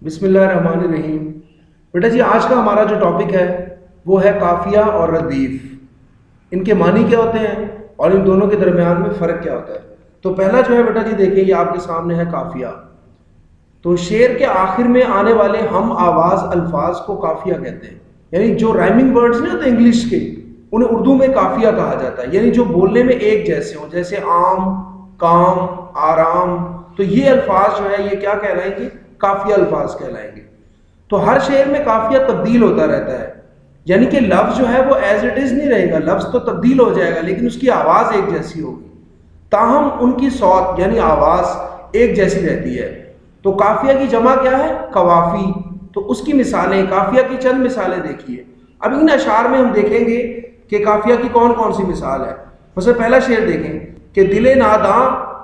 بسم اللہ الرحمن الرحیم۔ بیٹا جی آج کا ہمارا جو ٹاپک ہے وہ ہے قافیہ اور ردیف، ان کے معنی کیا ہوتے ہیں اور ان دونوں کے درمیان میں فرق کیا ہوتا ہے۔ تو پہلا جو ہے بیٹا جی دیکھیں، یہ آپ کے سامنے ہے قافیہ۔ تو شعر کے آخر میں آنے والے ہم آواز الفاظ کو قافیہ کہتے ہیں، یعنی جو رائمنگ ورڈز نہیں ہوتے انگلش کے، انہیں اردو میں قافیہ کہا جاتا ہے، یعنی جو بولنے میں ایک جیسے ہوں، جیسے عام، کام، آرام۔ تو یہ الفاظ جو ہے یہ کیا کہلائیں گے؟ قافیہ الفاظ کہلائیں گے۔ تو ہر شعر میں قافیہ تبدیل ہوتا رہتا ہے، یعنی کہ لفظ جو ہے وہ ایز اٹ از نہیں رہے گا، لفظ تو تبدیل ہو جائے گا لیکن اس کی آواز ایک جیسی ہوگی، تاہم ان کی صوت یعنی آواز ایک جیسی رہتی ہے۔ تو قافیہ کی جمع کیا ہے؟ قوافی۔ تو اس کی مثالیں، قافیہ کی چند مثالیں دیکھیے۔ اب ان اشعار میں ہم دیکھیں گے کہ قافیہ کی کون کون سی مثال ہے۔ مثلا پہلا شعر دیکھیں کہ دل ناداں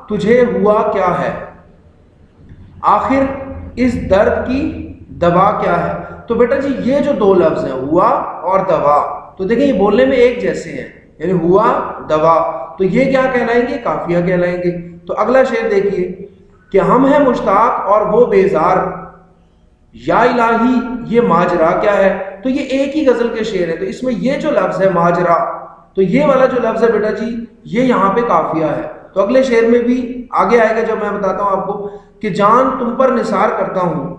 تجھے ہوا کیا ہے، آخر اس درد کی دوا کیا ہے۔ تو بیٹا جی یہ جو دو لفظ ہیں ہوا اور دوا، تو دیکھیں یہ بولنے میں ایک جیسے ہیں، یعنی ہوا دوا، تو یہ کیا کہلائیں گے؟ قافیہ کہلائیں گے۔ تو اگلا شعر دیکھیے کہ ہم ہیں مشتاق اور وہ بیزار، یا الہی یہ ماجرا کیا ہے۔ تو یہ ایک ہی غزل کے شعر ہے، تو اس میں یہ جو لفظ ہے ماجرا، تو یہ والا جو لفظ ہے بیٹا جی یہ یہاں پہ قافیہ ہے۔ تو اگلے شعر میں بھی آگے آئے گا جب میں بتاتا ہوں آپ کو کہ جان تم پر نثار کرتا ہوں،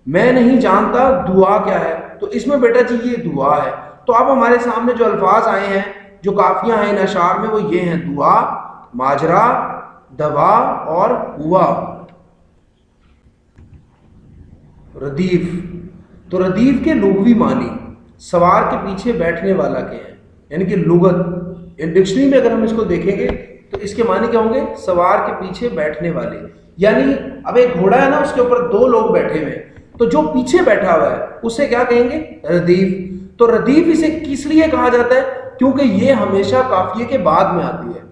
میں نہیں جانتا دعا کیا ہے۔ تو اس میں بیٹا جی یہ دعا ہے۔ تو اب ہمارے سامنے جو الفاظ آئے ہیں جو قافیہ ہیں ان اشعار میں وہ یہ ہیں: دعا، ماجرا، دوا اور ہوا۔ ردیف، تو ردیف کے لغوی معنی سوار کے پیچھے بیٹھنے والا کے ہیں، یعنی کہ لغت ڈکشنری میں اگر ہم اس کو دیکھیں گے تو اس کے معنی کیا ہوں گے؟ سوار کے پیچھے بیٹھنے والے، یعنی اب ایک گھوڑا ہے نا، اس کے اوپر دو لوگ بیٹھے ہوئے ہیں، تو جو پیچھے بیٹھا ہوا ہے اسے کیا کہیں گے؟ ردیف۔ تو ردیف اسے کس لیے کہا جاتا ہے؟ کیونکہ یہ ہمیشہ قافیے کے بعد میں آتی ہے۔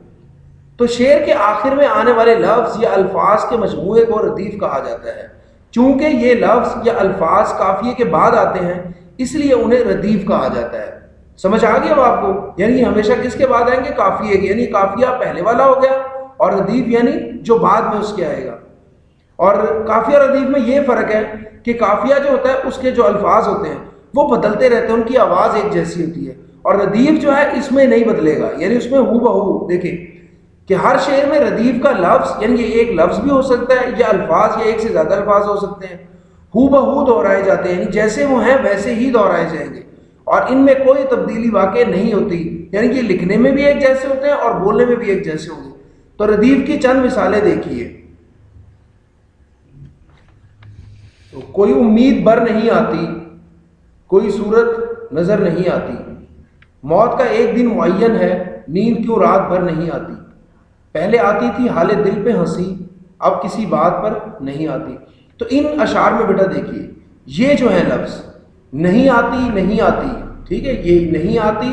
تو شعر کے آخر میں آنے والے لفظ یا الفاظ کے مجموعے کو ردیف کہا جاتا ہے۔ چونکہ یہ لفظ یا الفاظ قافیے کے بعد آتے ہیں اس لیے انہیں ردیف کہا جاتا ہے۔ سمجھ آ گیا اب آپ کو؟ یعنی یہ ہمیشہ کس کے بعد آئیں گے؟ قافیے کے، یعنی قافیہ پہلے والا ہو گیا اور ردیف یعنی جو بعد میں اس کے آئے گا۔ اور قافیہ اور ردیف میں یہ فرق ہے کہ قافیہ جو ہوتا ہے اس کے جو الفاظ ہوتے ہیں وہ بدلتے رہتے ہیں، ان کی آواز ایک جیسی ہوتی ہے، اور ردیف جو ہے اس میں نہیں بدلے گا، یعنی اس میں ہو بہو۔ دیکھیں کہ ہر شعر میں ردیف کا لفظ یعنی یہ ایک لفظ بھی ہو سکتا ہے یا الفاظ یا ایک سے زیادہ الفاظ ہو سکتے ہیں، ہو بہو دہرائے جاتے ہیں، یعنی جیسے وہ ہیں ویسے ہی دہرائے جائیں گے اور ان میں کوئی تبدیلی واقع نہیں ہوتی، یعنی کہ لکھنے میں بھی ایک جیسے ہوتے ہیں اور بولنے میں بھی ایک جیسے ہوں گے۔ تو ردیف کی چند مثالیں دیکھیے۔ تو کوئی امید بر نہیں آتی، کوئی صورت نظر نہیں آتی، موت کا ایک دن معین ہے، نیند کیوں رات بھر نہیں آتی، پہلے آتی تھی حال دل پہ ہنسی، اب کسی بات پر نہیں آتی۔ تو ان اشعار میں بیٹا دیکھیے یہ جو ہے لفظ نہیں آتی، نہیں آتی، ٹھیک ہے، یہ نہیں آتی،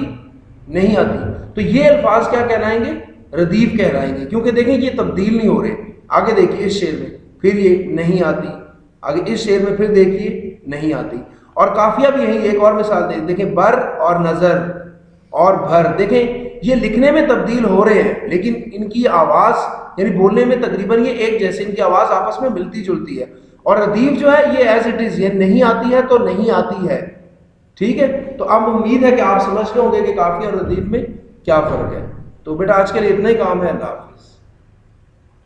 نہیں آتی، تو یہ الفاظ کیا کہلائیں گے؟ ردیف کہلائیں گے، کیونکہ دیکھیں یہ تبدیل نہیں ہو رہے۔ آگے دیکھیے اس شعر میں پھر یہ نہیں آتی، آگے اس شعر میں پھر دیکھیے نہیں آتی۔ اور قافیہ بھی یہی ایک اور مثال دیکھیں، بر اور نظر اور بھر، دیکھیں یہ لکھنے میں تبدیل ہو رہے ہیں لیکن ان کی آواز یعنی بولنے میں تقریباً یہ ایک جیسے، ان کی آواز آپس میں ملتی جلتی ہے۔ اور ردیف جو ہے یہ ایز اٹ از، یہ نہیں آتی ہے تو نہیں آتی ہے، ٹھیک ہے۔ تو اب امید ہے کہ آپ سمجھ گئے ہوں گے کہ قافیہ اور ردیف میں کیا فرق ہے۔ تو بیٹا آج کے لیے اتنا ہی کام ہے، اللہ حافظ۔